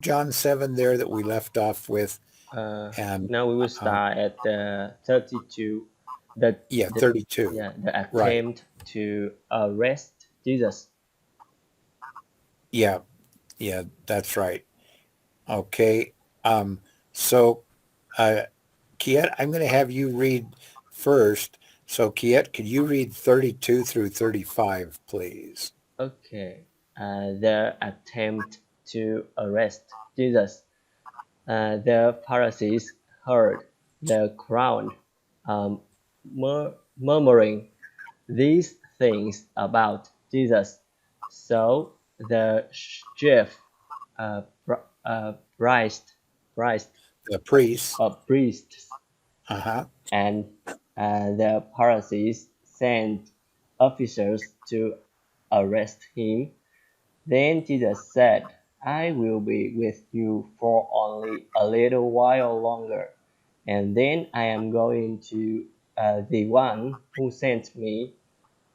John 7 there that we left off with? And Now we will start at 32. The, yeah, the 32. the Right. attempt to arrest Jesus. Yeah, that's right. Okay. So, Kiet, I'm going to have you read first. So, Kiet, could you read 32 through 35, please? Okay. The attempt to arrest Jesus. The Pharisees heard the crowd um, murmuring these things about Jesus. So the chief priest, priest The priests. priests Uh-huh. and the Pharisees sent officers to arrest him. Then Jesus said, I will be with you for only a little while longer, and then I am going to the one who sent me.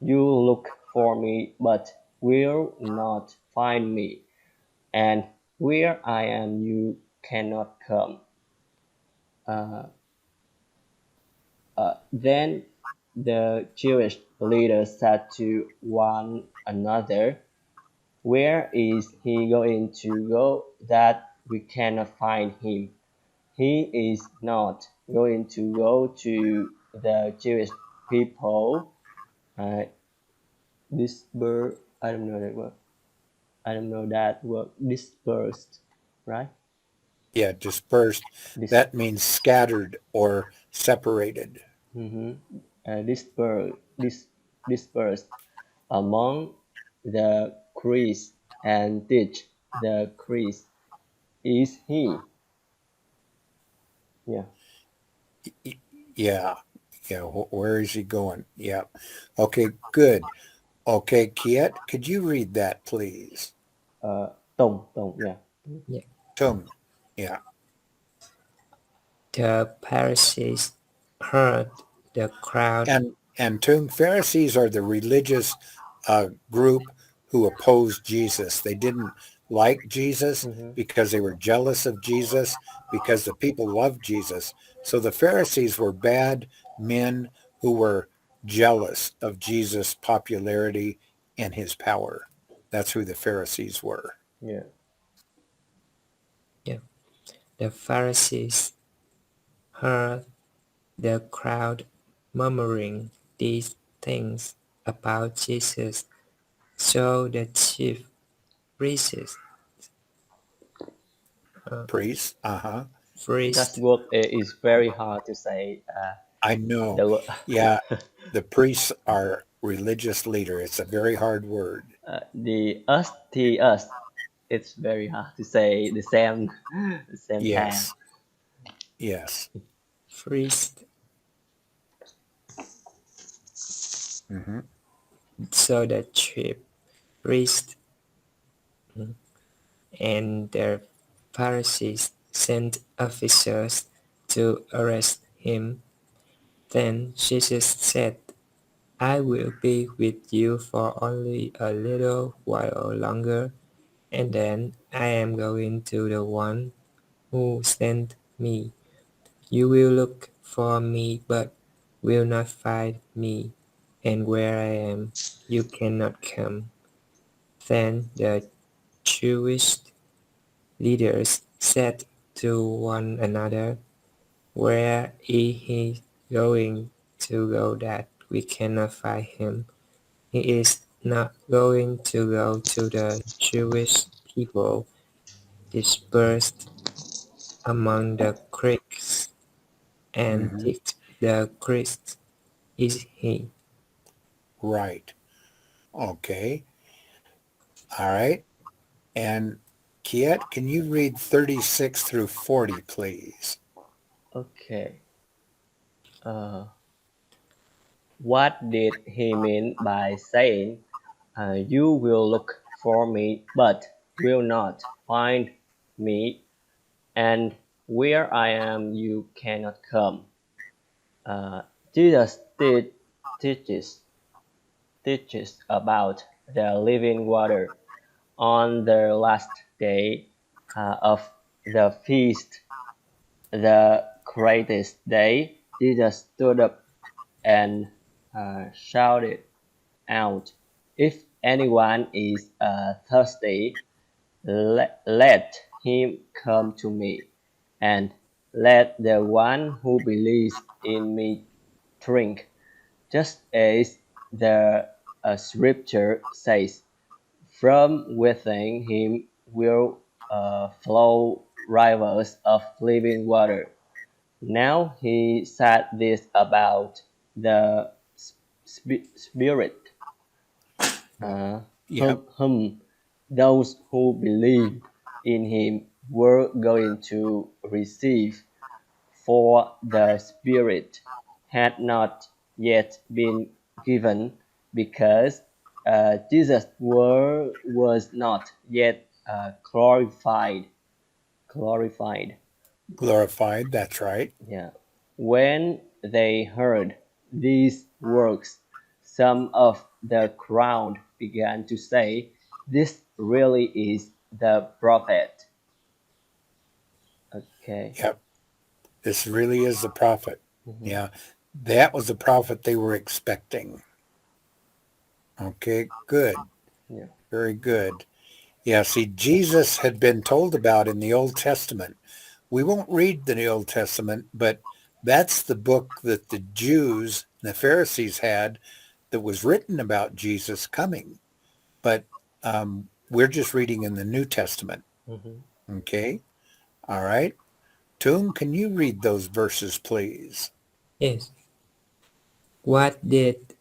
You look for me, but will not find me, and where I am, you cannot come. Uh, then the Jewish leaders said to one another, where is he going to go that we cannot find him? He is not going to go to the Jewish people. Uh, I don't know that word. I don't know that word. Dispersed, right? Yeah, dispersed. Dis, That means scattered or separated. dispersed, dispersed among the Greeks and teach the Greeks. Is he? Yeah. Yeah. Yeah. Where is he going? Yeah. Okay, good. Okay, Kiet, could you read that, please? Tông, yeah. Yeah. Tung. Yeah. The Pharisees heard the crowd. And Tung, Pharisees are the religious group who opposed Jesus. They didn't like Jesus Mm-hmm. because they were jealous of Jesus, because the people loved Jesus. So the Pharisees were bad men who were jealous of Jesus' popularity and his power. That's who the Pharisees were. Yeah. Yeah. The Pharisees heard the crowd murmuring these things about Jesus. So the chief priests, uh, Priests. Uh-huh. That priests, word is very hard to say. I know. The word, Yeah. The priests are religious leader. It's a very hard word. the us, the us. It's very hard to say the same time. Yes. Yes. priests. Hmm. So the chief priests and the Pharisees sent officers to arrest him. Then Jesus said, I will be with you for only a little while longer, and then I am going to the one who sent me. You will look for me, but will not find me, and where I am, you cannot come. Then the Jewish leaders said to one another, where is he going to go that we cannot find him? He is not going to go to the Jewish people dispersed among the Greeks and Hmm. teach the Greeks, is he? Right. Okay. All right. And Kiet, can you read 36 through 40, please? Okay. Uh, what did he mean by saying, "You will look for me, but will not find me, and where I am, you cannot come"? Uh, Jesus teaches teaches about the living water. On the last day, of the feast, the greatest day, Jesus stood up and shouted out, "If anyone is thirsty, let him come to me, and let the one who believes in me drink, just as the scripture says, from within him will flow rivers of living water." Now he said this about the Spirit, Yeah. whom those who believed in him were going to receive, for the Spirit had not yet been given, because Jesus was not yet glorified. Glorified. Glorified. That's right. Yeah. When they heard these words, some of the crowd began to say, "This really is the prophet." Okay. Yep. This really is the prophet. Mhm. Yeah. That was the prophet they were expecting. Okay. Good. Yeah. Very good. Yeah. See, Jesus had been told about in the Old Testament. We won't read the Old Testament, but that's the book that the Jews, the Pharisees had that was written about Jesus coming. But we're just reading in the New Testament. Mhm. Okay. All right. Tung, can you read those verses, please? Yes. What did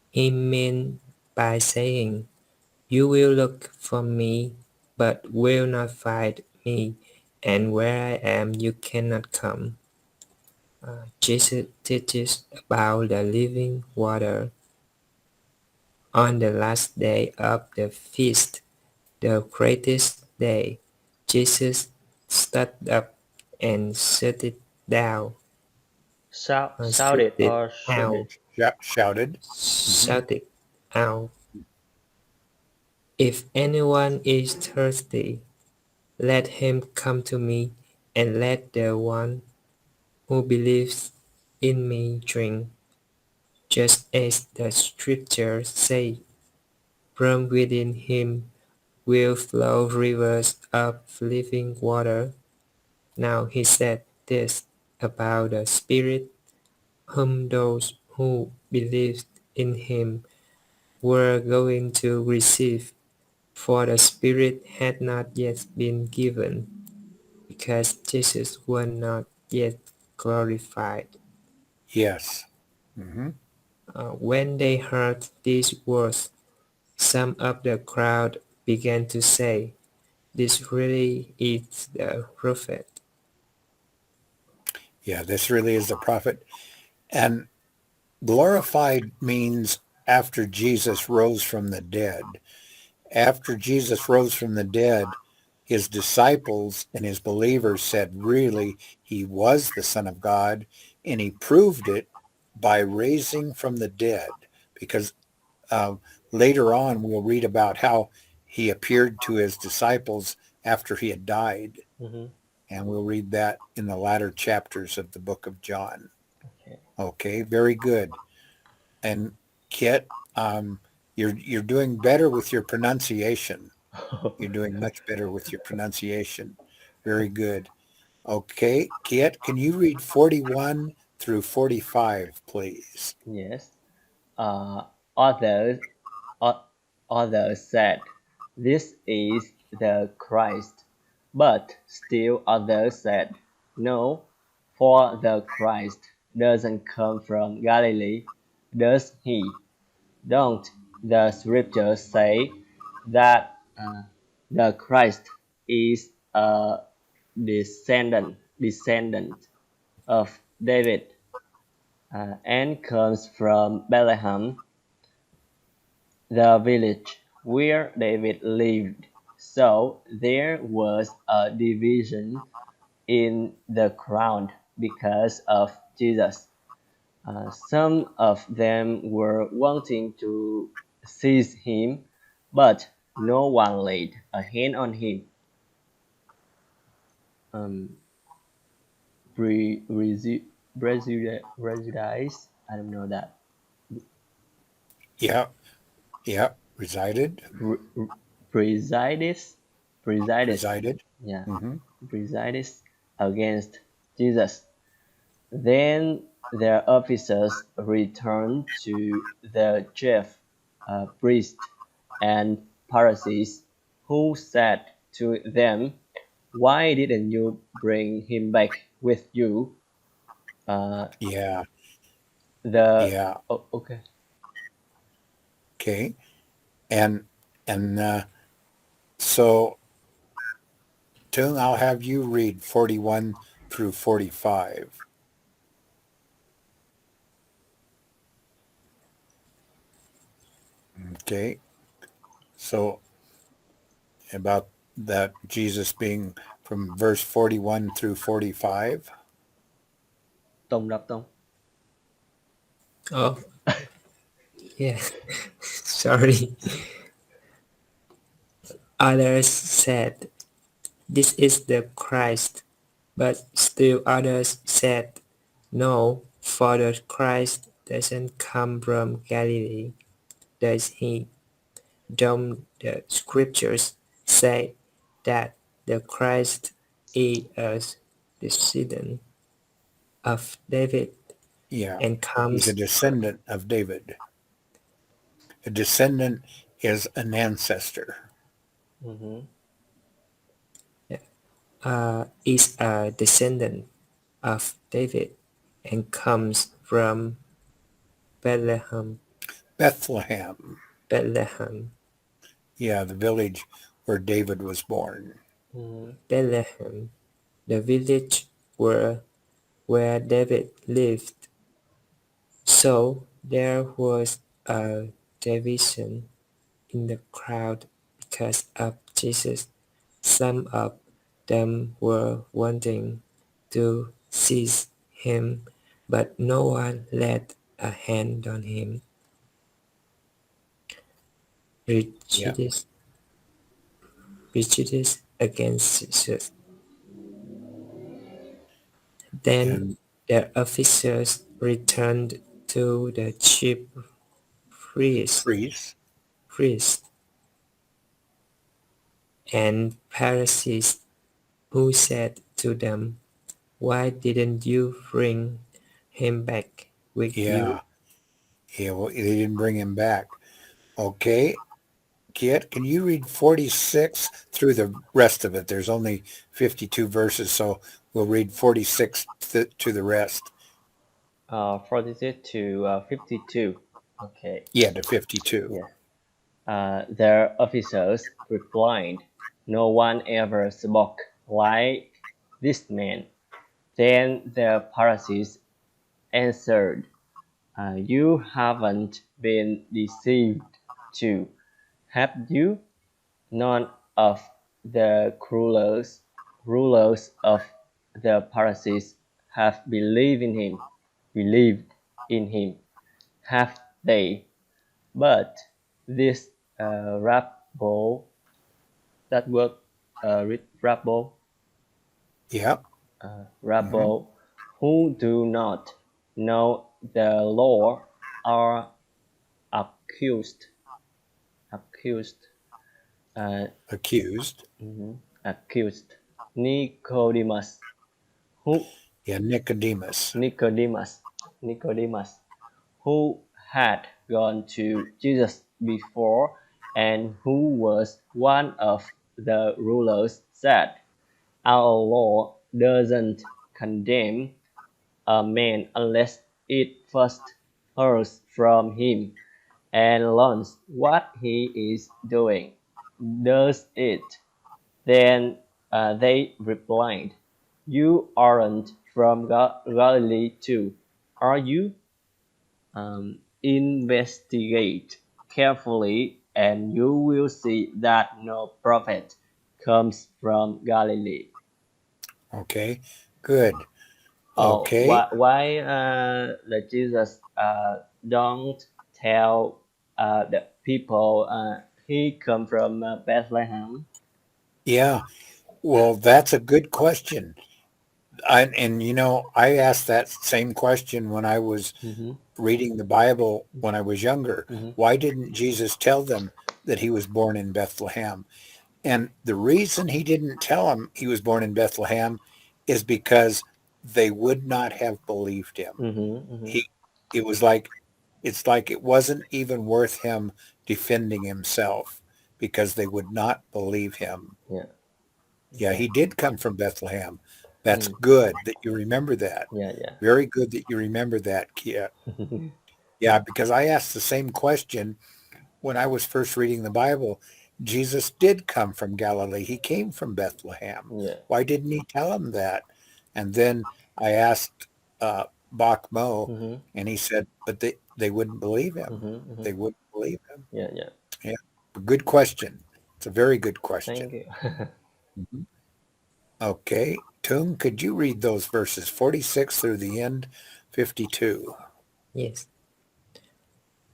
he mean by saying, "You will look for me, but will not find me, and where I am you cannot come"? Jesus teaches about the living water. On the last day of the feast, the greatest day, Jesus stood up and shouted down, Shouted shouted or out, shoulded? Shouted. Hmm. shouted out, "If anyone is thirsty, let him come to me, and let the one who believes in me drink. Just as the scriptures say, from within him will flow rivers of living water." Now he said this about the Spirit, whom those who believed in him were going to receive, for the Spirit had not yet been given, because Jesus was not yet glorified. Yes. Hmm. When they heard these words, some of the crowd began to say, "This really is the prophet." Yeah, this really is the prophet. And glorified means after Jesus rose from the dead. After Jesus rose from the dead, his disciples and his believers said, really, he was the Son of God, and he proved it by raising from the dead. Because uh, later on, we'll read about how he appeared to his disciples after he had died. Mhm. And we'll read that in the latter chapters of the book of John. Okay. Okay, very good. And Kit, you're doing better with your pronunciation. You're doing much better with your pronunciation. Very good. Okay, Kit, can you read 41 through 45, please? Yes. Uh, others, o- others said, "This is the Christ." But still others said, "No, for the Christ doesn't come from Galilee, does he? Don't the scriptures say that the Christ is a descendant of David, and comes from Bethlehem, the village where David lived?" So there was a division in the crowd because of Jesus. Some of them were wanting to seize him, but no one laid a hand on him. Prejudice. I don't know that. Yeah. Yeah. Resided. Presides. Presided. Yeah. Hmm. Presides against Jesus. Then their officers returned to the chief priest and Pharisees, who said to them, "Why didn't you bring him back with you?" Uh, Yeah. the Yeah. oh, okay. Okay. And so, Tung, I'll have you read 41 through 45. Okay. So about that Jesus being from verse 41 through 45. Tông đáp tông. Oh, yeah. Sorry. Others said, "This is the Christ." But still others said, "No, for the Christ doesn't come from Galilee, does he? Don't the scriptures say that the Christ is a descendant of David Yeah. and He's a comes descendant of David. A descendant is an ancestor. Mhm. is a descendant of David and comes from Bethlehem, Bethlehem. Bethlehem, Yeah, the village where David was born. Mhm. Bethlehem, the village where David lived. So there was a division in the crowd because of Jesus. Some of them were wanting to seize him, but no one laid a hand on him. Yeah. Prejudice, prejudice against Jesus. Then And the officers returned to the chief priest, priests. priest and Pharisees, who said to them, "Why didn't you bring him back with you?" Yeah. Yeah. Well, they didn't bring him back. Okay. Kit, can you read 46 through the rest of it? There's only 52 verses, so we'll read 46 to the rest. 46 to 52. Okay. Yeah, to 52. Yeah. Their officers replied, "No one ever spoke like this man." Then the Pharisees answered, "You haven't been deceived too, have you? None of the rulers of the Pharisees have believed in him, have they? But this rabble, that word rabble, Yeah. Hmm. who do not know the law are accused accused uh, Accused. accused Nicodemus, who Yeah, Nicodemus. Nicodemus Nicodemus, who had gone to Jesus before and who was one of the rulers, said, "Our law doesn't condemn a man unless it first hears from him and learns what he is doing. Does it?" Then they replied, "You aren't from Galilee too, are you? Investigate carefully, and you will see that no prophet comes from Galilee." Okay. Good. Oh, Okay. why the Jesus don't tell the people he come from Bethlehem? Yeah. Well, that's a good question. And I asked that same question when I was Mm-hmm. reading the Bible when I was younger. Mm-hmm. Why didn't Jesus tell them that he was born in Bethlehem? And the reason he didn't tell them he was born in Bethlehem is because they would not have believed him. Mm-hmm. Mm-hmm. He, it was like, it's like it wasn't even worth him defending himself because they would not believe him. Yeah. Yeah, Okay. he did come from Bethlehem. That's Mm. good that you remember that. Yeah. Yeah. Very good that you remember that, Kia. Yeah, because I asked the same question when I was first reading the Bible. Jesus did come from Galilee. He came from Bethlehem. Yeah. Why didn't he tell him that? And then I asked Bach Mo, Mm-hmm. and he said, but they wouldn't believe him. Mm-hmm. Mm-hmm. They wouldn't believe him. Yeah. Yeah. Yeah, good question. It's a very good question. Thank you. Mhm. Okay, Tung, could you read those verses 46 through the end, 52? Yes.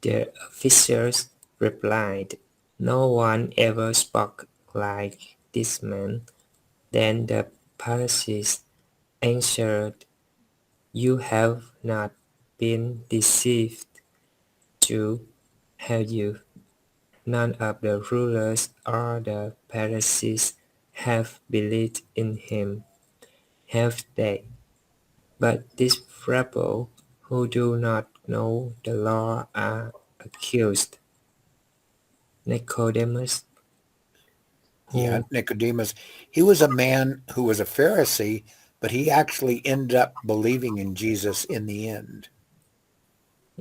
The officers replied, "No one ever spoke like this man." Then the Pharisees answered, "You have not been deceived, too, have you? None of the rulers or the Pharisees have believed in him, have they? But these rabble who do not know the law are accused." Nicodemus, Yeah, who Nicodemus. He was a man who was a Pharisee, but he actually ended up believing in Jesus in the end.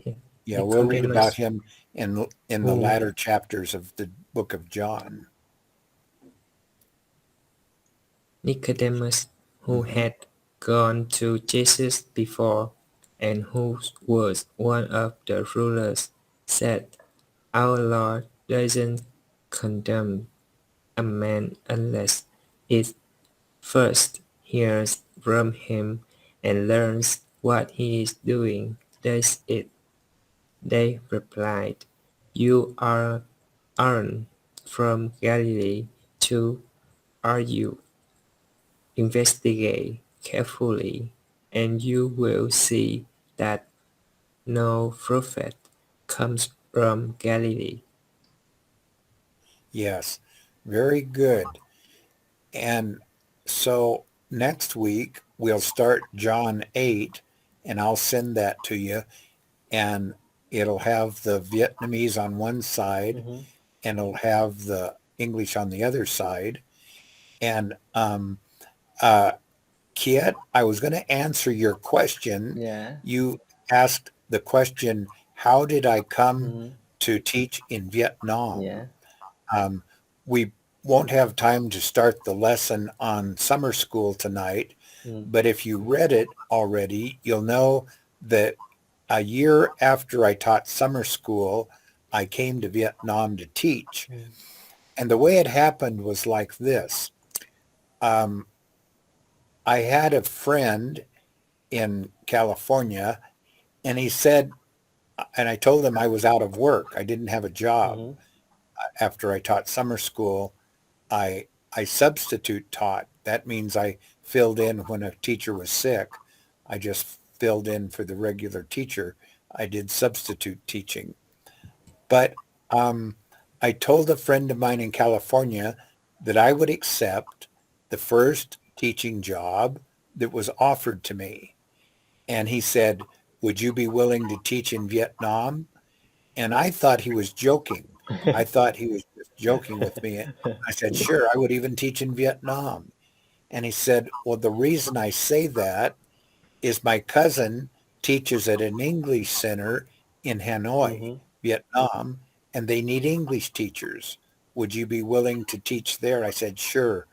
yeah, Yeah, we'll read about Nicodemus, him in the who latter chapters of the book of John. Nicodemus, who Hmm. had gone to Jesus before, and who was one of the rulers, said, "Our Lord doesn't condemn a man unless it first hears from him and learns what he is doing, does it?" They replied, "You aren't from Galilee, too, are you? Investigate carefully, and you will see that no prophet comes from Galilee." Yes, very good. And so next week we'll start John 8, and I'll send that to you. And it'll have the Vietnamese on one side, Mm-hmm. and it'll have the English on the other side. And uh, Kiet, I was going to answer your question. Yeah. You asked the question, how did I come Mm-hmm. to teach in Vietnam? Yeah. Um, we won't have time to start the lesson on summer school tonight, Mm. but if you read it already, you'll know that a year after I taught summer school, I came to Vietnam to teach. Mm. And the way it happened was like this. Um, I had a friend in California, and he said, and I told him I was out of work. I didn't have a job. Mm-hmm. After I taught summer school, I I substitute taught. That means I filled in when a teacher was sick. I just filled in for the regular teacher. I did substitute teaching. But um, I told a friend of mine in California that I would accept the first teaching job that was offered to me. And he said, would you be willing to teach in Vietnam? And I thought he was joking. I thought he was just joking with me. I said, sure, I would even teach in Vietnam. And he said, well, the reason I say that is my cousin teaches at an English center in Hanoi, Mm-hmm. Vietnam, and they need English teachers. Would you be willing to teach there? I said, sure.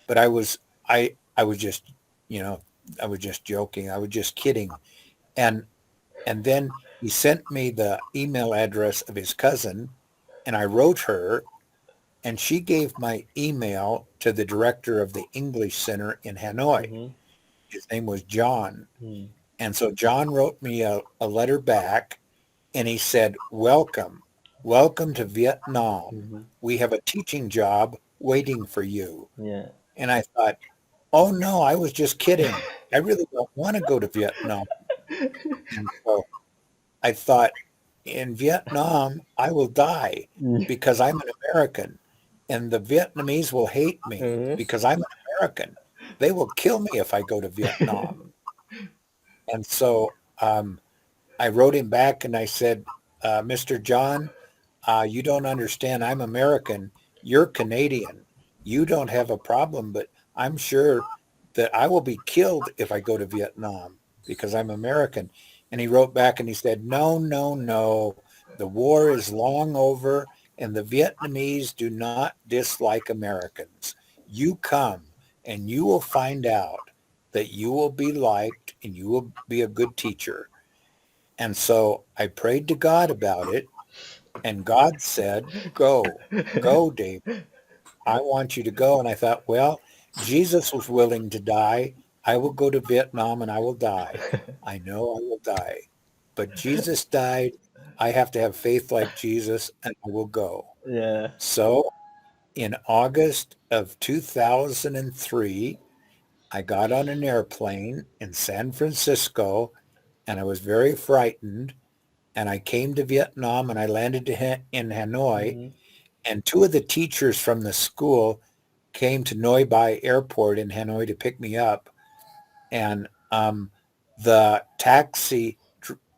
But I was just, you know, I was just joking. I was just kidding. And and then he sent me the email address of his cousin, and I wrote her, and she gave my email to the director of the English Center in Hanoi. Mm-hmm. His name was John. Mm. And so John wrote me a letter back, and he said, welcome, welcome to Vietnam. Mm-hmm. We have a teaching job waiting for you. Yeah. And I thought, oh no, I was just kidding. I really don't want to go to Vietnam. And so I thought, in Vietnam, I will die Ừ. because I'm an American, and the Vietnamese will hate me Ừ. because I'm an American. They will kill me if I go to Vietnam. And so I wrote him back and I said, Mr. John, you don't understand. I'm American. You're Canadian. You don't have a problem, but I'm sure that I will be killed if I go to Vietnam because I'm American. And he wrote back and he said, no, no, no. The war is long over and the Vietnamese do not dislike Americans. You come and you will find out that you will be liked and you will be a good teacher. And so I prayed to God about it, and God said, go, Dave. I want you to go. And I thought, well, Jesus was willing to die. I will go to Vietnam and I will die. I know I will die. But Jesus died. I have to have faith like Jesus, and I will go. Yeah. So in August of 2003, I got on an airplane in San Francisco, and I was very frightened. And I came to Vietnam and I landed in Hanoi. Ừ. And two of the teachers from the school came to Noi Bai Airport in Hanoi to pick me up. And the taxi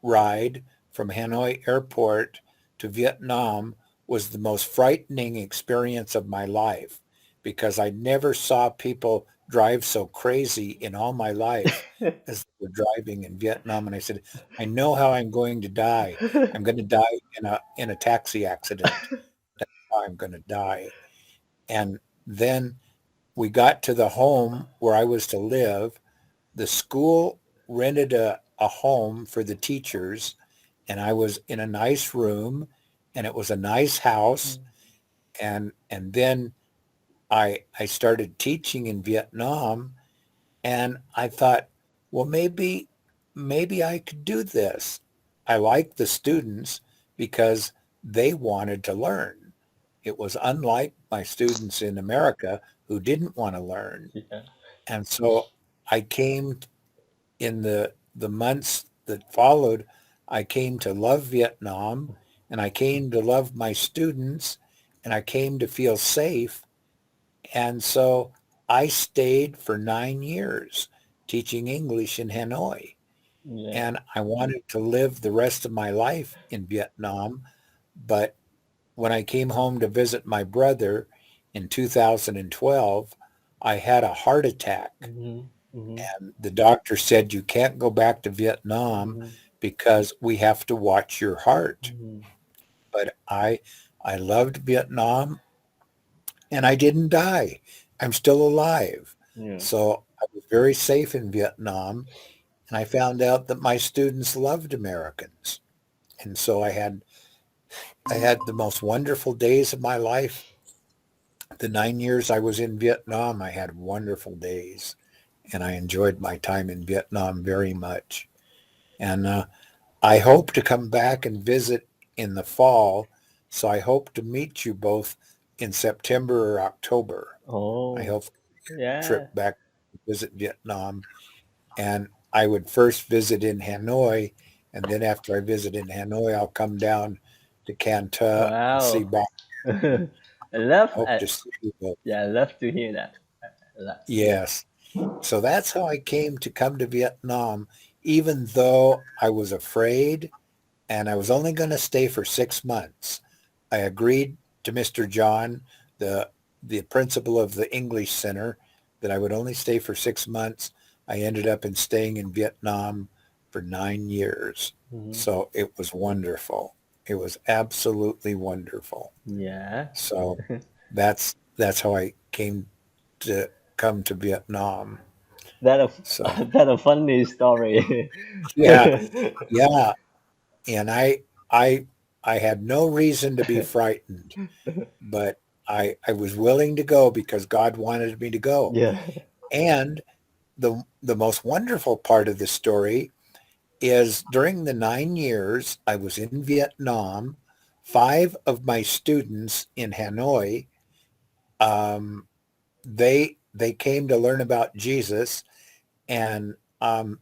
ride from Hanoi Airport to Vietnam was the most frightening experience of my life because I never saw people drive so crazy in all my life as they were driving in Vietnam. And I said, I know how I'm going to die. I'm going to die in a taxi accident. That's how I'm going to die. And then we got to the home where I was to live. The school rented a home for the teachers, and I was in a nice room, and it was a nice house. And then I started teaching in Vietnam, and I thought, well, maybe I could do this. I liked the students because they wanted to learn. It was unlike my students in America who didn't want to learn. Yeah. And so I came in the months that followed, I came to love Vietnam, and I came to love my students, and I came to feel safe. And so I stayed for 9 years teaching English in Hanoi. Yeah. And I wanted to live the rest of my life in Vietnam. But when I came home to visit my brother in 2012, I had a heart attack. Ừ. Ừ. And the doctor said, you can't go back to Vietnam Ừ. because we have to watch your heart. Ừ. But I loved Vietnam, and I didn't die. I'm still alive. Yeah. So I was very safe in Vietnam, and I found out that my students loved Americans. And so I had the most wonderful days of my life. The 9 years I was in Vietnam, I had wonderful days, and I enjoyed my time in Vietnam very much. And I hope to come back and visit in the fall. So I hope to meet you both in September or October. I Oh. hope Yeah. trip back to visit Vietnam. And I would first visit in Hanoi. And then after I visit in Hanoi, I'll come down to Can Tho and see Wow. Bob. I love. Hope to see you both. Yeah, I love to hear that. Yeah. Yes. So that's how I came to come to Vietnam, even though I was afraid and I was only going to stay for 6 months. I agreed to Mr. John, the the principal of the English Center, that I would only stay for 6 months. I ended up in staying in Vietnam for 9 years. Mhm. So it was wonderful. It was absolutely wonderful. Yeah. So that's how I came to come to Vietnam. That a So that a funny story. yeah, yeah. And I I had no reason to be frightened, but I was willing to go because God wanted me to go. Yeah. And the most wonderful part of the story is during the 9 years I was in Vietnam, five of my students in Hanoi, um, they they came to learn about Jesus, and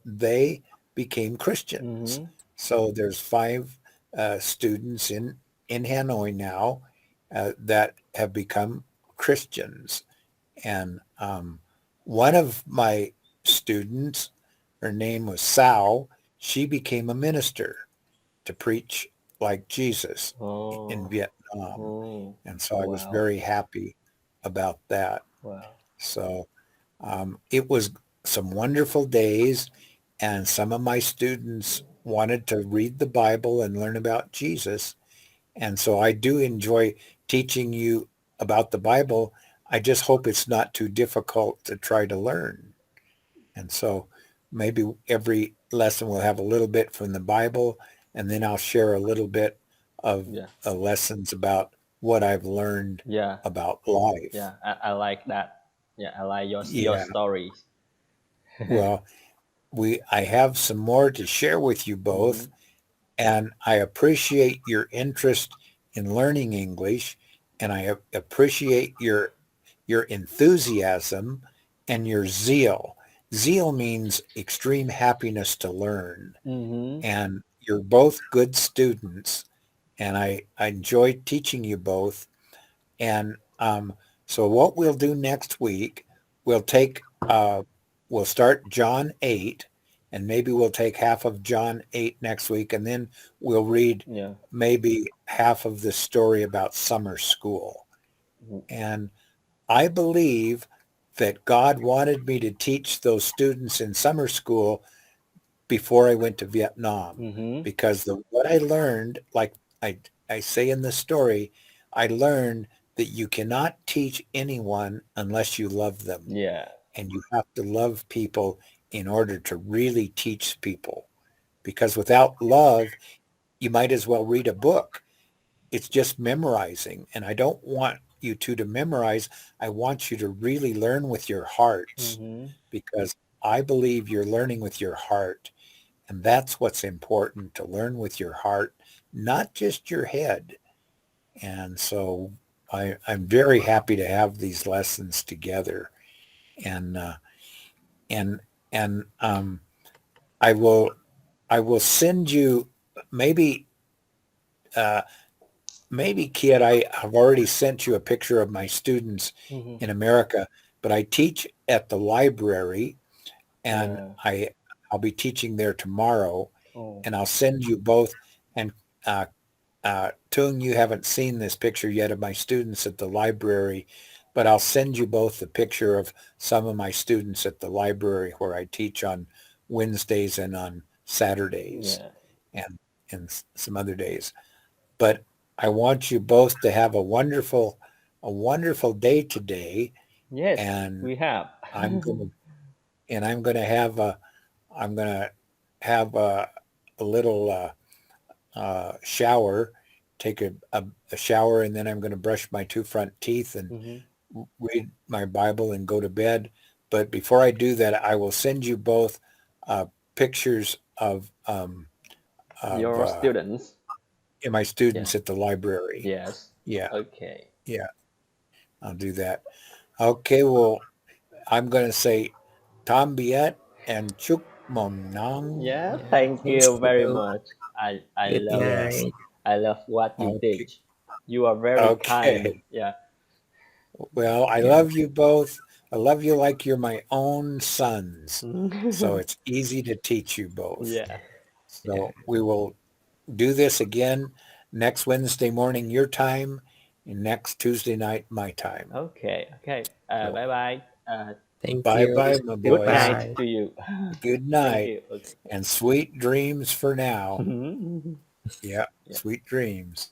they became Christians. Mm-hmm. So there's 5 students in Hanoi now that have become Christians. And one of my students, her name was Sao, she became a minister to preach like Jesus in Oh. Vietnam. Oh. And so I was Wow. very happy about that. Wow. So it was some wonderful days, and some of my students wanted to read the Bible and learn about Jesus. And so I do enjoy teaching you about the Bible. I just hope it's not too difficult to try to learn. And so maybe every lesson will have a little bit from the Bible, and then I'll share a little bit of Yeah. lessons about what I've learned Yeah. about life. Yeah. I like that. Yeah. I like your Yeah. stories. Well, I have some more to share with you both, Mm-hmm. and I appreciate your interest in learning English, and I appreciate your enthusiasm and your zeal. Zeal means extreme happiness to learn, Mm-hmm. and you're both good students, and I enjoy teaching you both. And so what we'll do next week, we'll take we'll start John 8, and maybe we'll take half of John 8 next week, and then we'll read Yeah. maybe half of the story about summer school. Mm-hmm. And I believe that God wanted me to teach those students in summer school before I went to Vietnam, Mm-hmm. because what I learned, like I say in the story, I learned that you cannot teach anyone unless you love them. Yeah. And you have to love people in order to really teach people. Because without love, you might as well read a book. It's just memorizing. And I don't want you two to memorize. I want you to really learn with your hearts, Mm-hmm. because I believe you're learning with your heart. And that's what's important, to learn with your heart, not just your head. And so I'm very happy to have these lessons together. And and and I will send you, maybe uh, maybe Kid, I have already sent you a picture of my students Mm-hmm. in America, but I teach at the library, and Yeah. I'll be teaching there tomorrow, Oh. and I'll send you both. And Tung, you haven't seen this picture yet of my students at the library, but I'll send you both the picture of some of my students at the library where I teach on Wednesdays and on Saturdays, Yeah. and some other days. But I want you both to have a wonderful day today, Yes, and we have. I'm gonna I'm gonna have I'm gonna have a little shower, take a shower, and then I'm going to brush my 2 front teeth and Mm-hmm. read my Bible and go to bed. But before I do that, I will send you both uh, pictures of Your students. my Yeah. students at the library. Yes. Yeah, Okay. yeah, I'll do that. Okay, well, I'm going to say Tam Biet and Chuk Mong Nang. Yeah. Yeah, Thank thank you very you. much. I Good love Yes. night. what you Okay. teach. You are very kind. Okay. Yeah. Well, I Yeah, love you both. I love you like you're my own sons. So it's easy to teach you both. Yeah. yeah. So we will do this again next Wednesday morning, your time, and next Tuesday night, my time. Okay. Okay. So Bye bye. Thank bye you. bye, my Good boys. night Bye. to you. Good Thank night you. Okay. and sweet dreams for now. Yeah. Yeah, Yeah. sweet dreams.